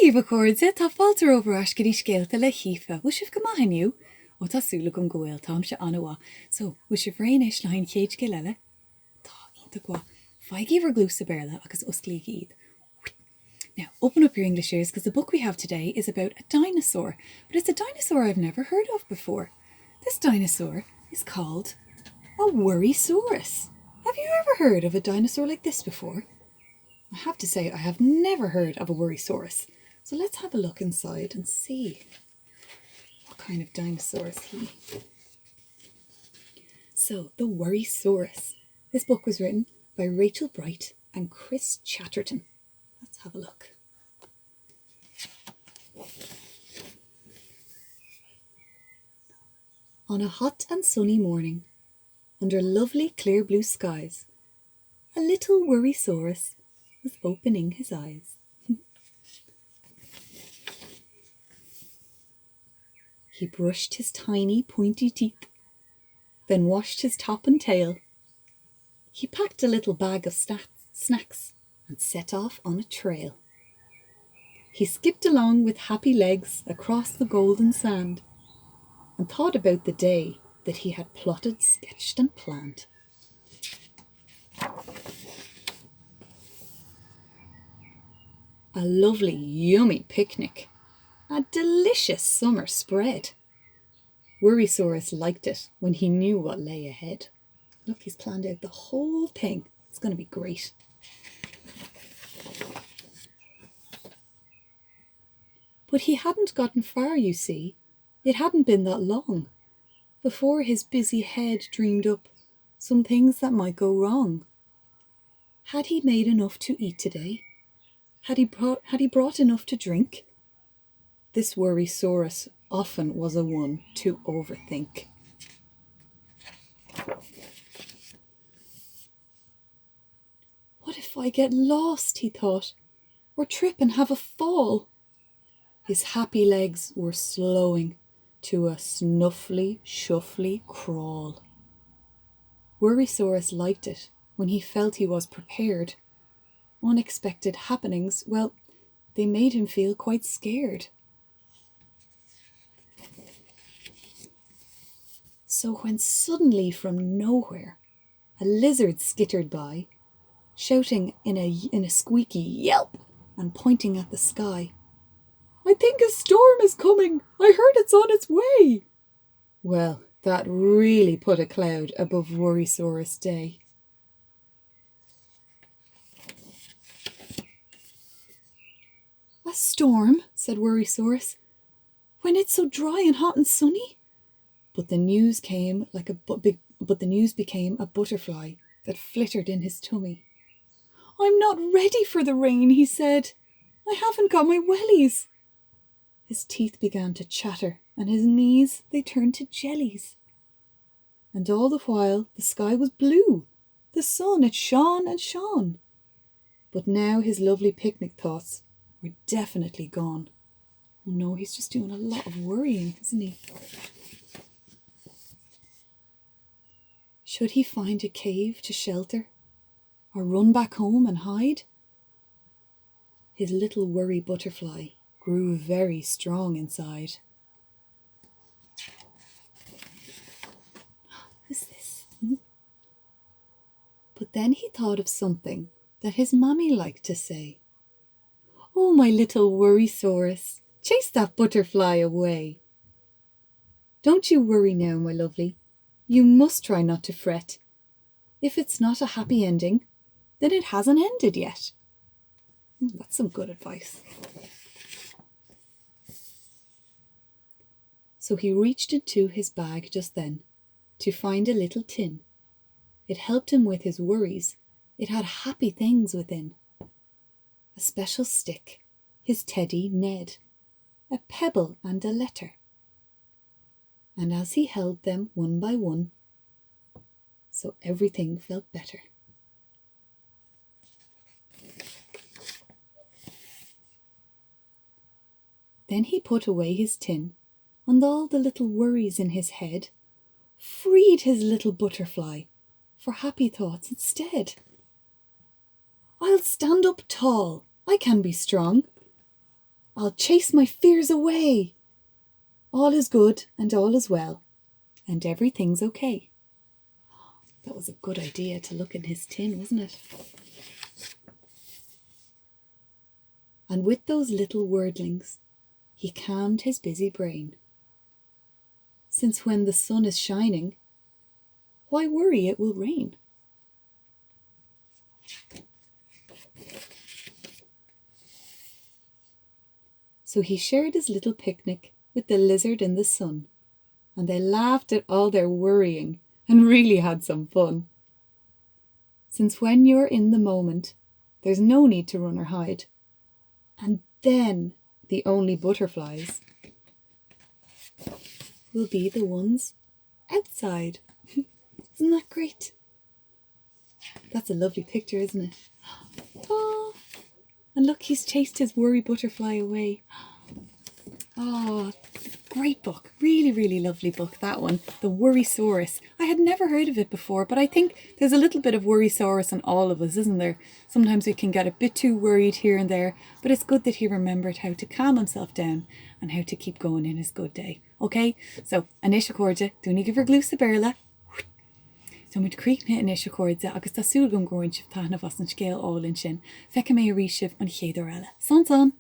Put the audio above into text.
Díomh cuairde tá fáilte over as go dtí scéalta le hAoife, bhuaisibh go maithniú ó tásúla gom go bhfuil tám se anmha, so bhuaisibh réanis le hain chéad go leile. Tá ionta go feigh over glúsa béla agus usclaí iad. Now, open up your English ears because the book we have today is about a dinosaur, but it's a dinosaur I've never heard of before. This dinosaur is called a Worrysaurus. Have you ever heard of a dinosaur like this before? I have to say I have never heard of a Worrysaurus. So let's have a look inside and see what kind of dinosaur is he. So, the Worrysaurus. This book was written by Rachel Bright and Chris Chatterton. Let's have a look. On a hot and sunny morning, under lovely clear blue skies, a little Worrysaurus was opening his eyes. He brushed his tiny pointy teeth, then washed his top and tail. He packed a little bag of snacks and set off on a trail. He skipped along with happy legs across the golden sand and thought about the day that he had plotted, sketched and planned. A lovely, yummy picnic. A delicious summer spread. Worrysaurus liked it when he knew what lay ahead. Look, he's planned out the whole thing. It's going to be great. But he hadn't gotten far, you see. It hadn't been that long before his busy head dreamed up some things that might go wrong. Had he made enough to eat today? Had he brought enough to drink? This Worrysaurus often was a one to overthink. What if I get lost, he thought, or trip and have a fall? His happy legs were slowing to a snuffly, shuffly crawl. Worrysaurus liked it when he felt he was prepared. Unexpected happenings, well, they made him feel quite scared. So when suddenly from nowhere a lizard skittered by, shouting in a squeaky yelp and pointing at the sky, "I think a storm is coming! I heard it's on its way!" Well, that really put a cloud above Worrysaurus' day. "A storm," said Worrysaurus, "when it's so dry and hot and sunny?" But the news became a butterfly that flittered in his tummy. "I'm not ready for the rain," he said. "I haven't got my wellies." His teeth began to chatter, and his knees, they turned to jellies. And all the while the sky was blue. The sun, it shone and shone. But now his lovely picnic thoughts were definitely gone. Oh no, he's just doing a lot of worrying, isn't he? Should he find a cave to shelter, or run back home and hide? His little worry butterfly grew very strong inside. Who's this? But then he thought of something that his mammy liked to say. "Oh, my little Worrysaurus, chase that butterfly away." Don't you worry now, my lovely. You must try not to fret. If it's not a happy ending, then it hasn't ended yet. That's some good advice. So he reached into his bag just then to find a little tin. It helped him with his worries. It had happy things within. A special stick, his teddy Ned, a pebble and a letter. And as he held them one by one, so everything felt better. Then he put away his tin and all the little worries in his head, freed his little butterfly for happy thoughts instead. "I'll stand up tall, I can be strong. I'll chase my fears away. All is good and all is well, and everything's okay. That was a good idea to look in his tin, wasn't it? And with those little wordlings, he calmed his busy brain. Since when the sun is shining, why worry it will rain? So he shared his little picnic with the lizard in the sun, and they laughed at all their worrying and really had some fun. Since when you're in the moment, there's no need to run or hide. And then the only butterflies will be the ones outside. Isn't that great? That's a lovely picture, isn't it? Oh, and look, he's chased his worry butterfly away. Oh, great book. Really, really lovely book, that one. The Worrysaurus. I had never heard of it before, but I think there's a little bit of Worrysaurus in all of us, isn't there? Sometimes we can get a bit too worried here and there, but it's good that he remembered how to calm himself down and how to keep going in his good day. Okay? So, anisha cordia, dúnig gyfer glúsa berla. So muid creek na anisha cordia, agus tá súl gom groin sif tána vas an scéal all in sin. Fecca mé a rísif an chéador ella. Son son!